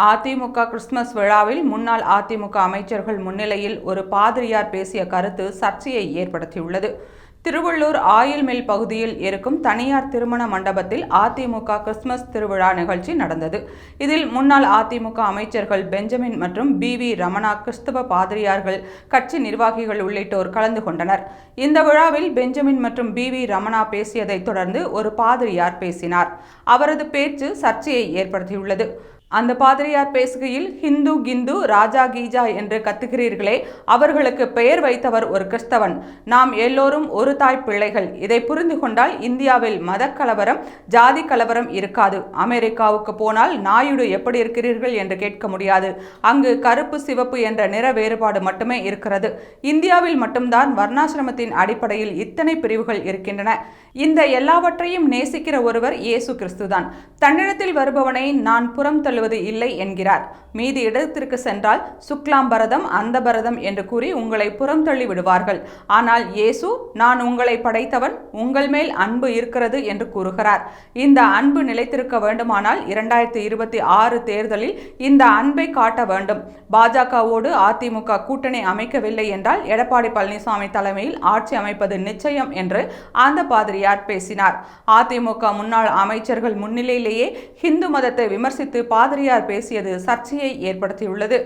AIADMK Christmas விழாவில் முன்னாள் அதிமுக அமைச்சர்கள் முன்னிலையில் ஒரு பாதிரியார் பேசிய கருத்து சர்ச்சையை ஏற்படுத்தியுள்ளது. திருவள்ளூர் ஆயில் மில் பகுதியில் இருக்கும் தனியார் திருமண மண்டபத்தில் அதிமுக கிறிஸ்துமஸ் திருவிழா நிகழ்ச்சி நடந்தது. இதில் முன்னாள் அதிமுக அமைச்சர்கள் பெஞ்சமின் மற்றும் பி.வி. ரமணா, கிறிஸ்தவ பாதிரியார்கள், கட்சி நிர்வாகிகள் உள்ளிட்டோர் கலந்து கொண்டனர். இந்த விழாவில் பெஞ்சமின் மற்றும் பி.வி. ரமணா பேசியதைத் தொடர்ந்து ஒரு பாதிரியார் பேசினார். அவரது பேச்சு சர்ச்சையை ஏற்படுத்தியுள்ளது. அந்த பாதிரியார் பேசுகையில், ஹிந்து கிந்து ராஜா கீஜா என்று கத்துகிறீர்களே, அவர்களுக்கு பெயர் வைத்தவர் ஒரு கிறிஸ்தவன். நாம் எல்லோரும் ஒரு தாய் பிள்ளைகள். இதை புரிந்து கொண்டால் இந்தியாவில் மத கலவரம், ஜாதி கலவரம் இருக்காது. அமெரிக்காவுக்கு போனால் நாயுடு எப்படி இருக்கிறீர்கள் என்று கேட்க முடியாது. அங்கு கருப்பு சிவப்பு என்ற நிற வேறுபாடு மட்டுமே இருக்கிறது. இந்தியாவில் மட்டும்தான் வர்ணாசிரமத்தின் அடிப்படையில் இத்தனை பிரிவுகள் இருக்கின்றன. இந்த எல்லாவற்றையும் நேசிக்கிற ஒருவர் இயேசு கிறிஸ்துதான். தன்னிடத்தில் வருபவனை நான் புறம் தள்ளுவது இல்லை என்கிறார். மீதி இடத்திற்கு சென்றால் சுக்லாம் பரதம், அந்த பரதம் என்று கூறி உங்களை புறம் தள்ளி விடுவார்கள். ஆனால் இயேசு, நான் உங்களை படைத்தவன், உங்கள் மேல் அன்பு இருக்கிறது என்று கூறுகிறார். இந்த அன்பு நிலைத்திருக்க வேண்டுமானால் 2026 தேர்தலில் இந்த அன்பை காட்ட வேண்டும். பாஜகவோடு அதிமுக கூட்டணி அமைக்கவில்லை என்றால் எடப்பாடி பழனிசாமி தலைமையில் ஆட்சி அமைப்பது நிச்சயம் என்று அந்த பாதிரியார் பேசினார். அதிமுக முன்னாள் அமைச்சர்கள் முன்னிலையிலேயே ஹிந்து மதத்தை விமர்சித்து பாதிரியார் பேசியது சர்ச்சையை ஏற்படுத்தியுள்ளது.